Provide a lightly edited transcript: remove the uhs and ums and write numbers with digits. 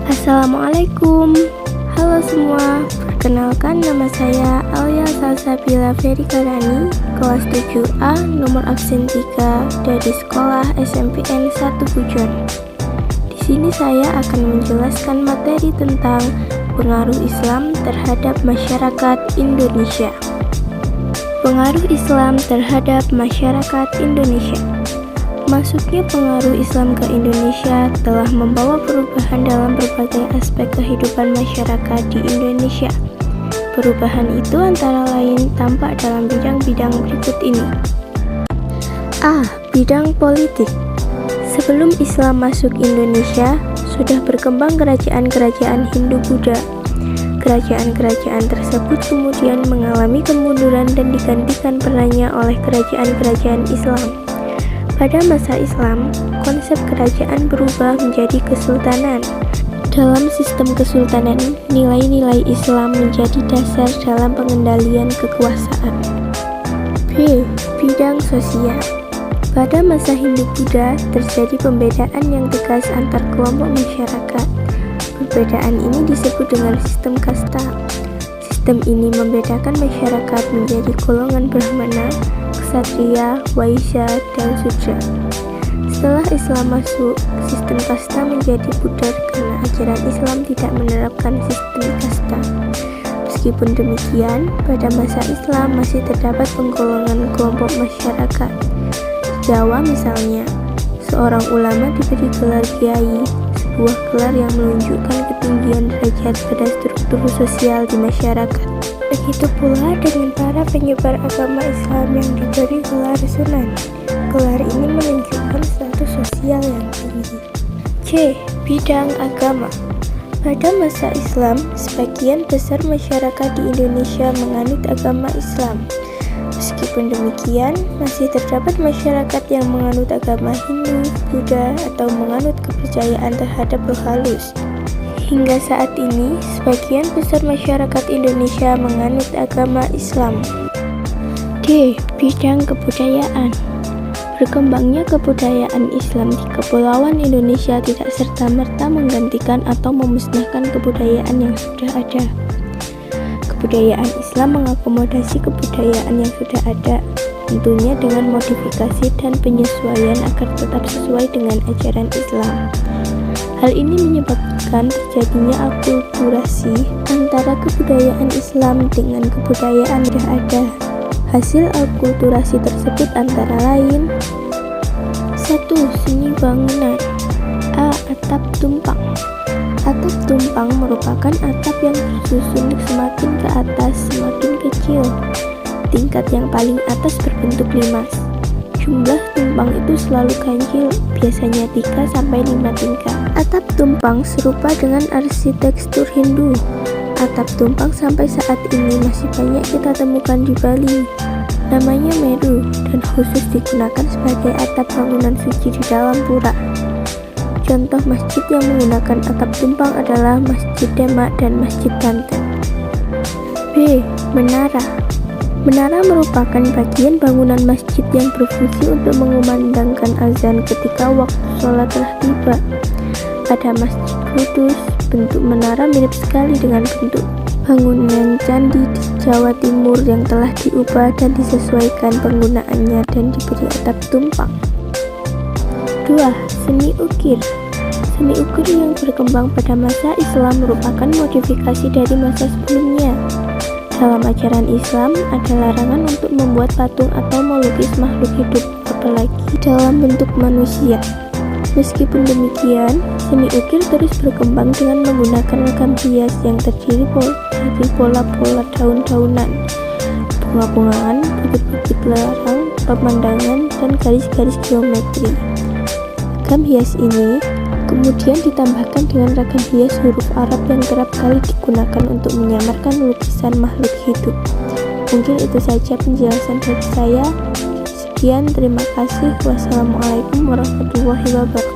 Assalamualaikum. Halo semua, perkenalkan nama saya Alia Salsabila Ferry-Karani, kelas 7A, nomor absen 3 dari sekolah SMPN 1 Pujon. Di sini saya akan menjelaskan materi tentang pengaruh Islam terhadap masyarakat Indonesia. Pengaruh Islam terhadap masyarakat Indonesia. Masuknya pengaruh Islam ke Indonesia telah membawa perubahan dalam berbagai aspek kehidupan masyarakat di Indonesia. Perubahan itu antara lain tampak dalam bidang-bidang berikut ini. A. Bidang politik. Sebelum Islam masuk Indonesia, sudah berkembang kerajaan-kerajaan Hindu-Buddha. Kerajaan-kerajaan tersebut kemudian mengalami kemunduran dan digantikan perannya oleh kerajaan-kerajaan Islam. Pada masa Islam, konsep kerajaan berubah menjadi kesultanan. Dalam sistem kesultanan, nilai-nilai Islam menjadi dasar dalam pengendalian kekuasaan. B. Bidang sosial. Pada masa Hindu-Buddha, terjadi pembedaan yang tegas antar kelompok masyarakat. Perbedaan ini disebut dengan sistem kasta. Sistem ini membedakan masyarakat menjadi golongan Brahmana, Ksatria, Waisya, dan Sudra. Setelah Islam masuk, sistem kasta menjadi pudar karena ajaran Islam tidak menerapkan sistem kasta. Meskipun demikian, pada masa Islam masih terdapat penggolongan kelompok masyarakat. Di Jawa misalnya, seorang ulama diberi gelar kiai, sebuah gelar yang menunjukkan ketinggian derajat pada struktur sosial di masyarakat. Begitu pula dengan para penyebar agama Islam yang diberi gelar sunan. Gelar ini menunjukkan status sosial yang tinggi. C. Bidang agama. Pada masa Islam, sebagian besar masyarakat di Indonesia menganut agama Islam. Meskipun demikian, masih terdapat masyarakat yang menganut agama Hindu, Buddha, atau menganut kepercayaan terhadap roh halus. Hingga saat ini, sebagian besar masyarakat Indonesia menganut agama Islam. D. Bidang kebudayaan. Berkembangnya kebudayaan Islam di Kepulauan Indonesia tidak serta-merta menggantikan atau memusnahkan kebudayaan yang sudah ada. Kebudayaan Islam mengakomodasi kebudayaan yang sudah ada, tentunya dengan modifikasi dan penyesuaian agar tetap sesuai dengan ajaran Islam. Hal ini menyebabkan terjadinya akulturasi antara kebudayaan Islam dengan kebudayaan yang ada. Hasil akulturasi tersebut antara lain: 1. Seni bangunan. A. Atap tumpang. Atap tumpang merupakan atap yang tersusun semakin ke atas semakin kecil. Tingkat yang paling atas berbentuk limas. Jumlah tumpang itu selalu ganjil, biasanya 3-5 tingkat. Atap tumpang serupa dengan arsitektur Hindu. Atap tumpang sampai saat ini masih banyak kita temukan di Bali. Namanya Meru dan khusus digunakan sebagai atap bangunan suci di dalam pura. Contoh masjid yang menggunakan atap tumpang adalah Masjid Demak dan Masjid Banten. B. Menara. Menara merupakan bagian bangunan masjid yang berfungsi untuk mengumandangkan azan ketika waktu sholat telah tiba. Pada Masjid Kudus, bentuk menara mirip sekali dengan bentuk bangunan candi di Jawa Timur yang telah diubah dan disesuaikan penggunaannya dan diberi atap tumpang. 2. Seni ukir. Seni ukir yang berkembang pada masa Islam merupakan modifikasi dari masa sebelumnya. Dalam ajaran Islam, ada larangan untuk membuat patung atau melukis makhluk hidup, apalagi dalam bentuk manusia. Meskipun demikian, seni ukir terus berkembang dengan menggunakan logam hias yang terdiri dari pola-pola daun-daunan, bunga-bungaan, bukit-bukit larang, pemandangan, dan garis-garis geometri. Ragam hias ini kemudian ditambahkan dengan ragam hias huruf Arab yang kerap kali digunakan untuk menyamarkan lukisan makhluk hidup. Mungkin itu saja penjelasan dari saya. Sekian, terima kasih. Wassalamualaikum warahmatullahi wabarakatuh.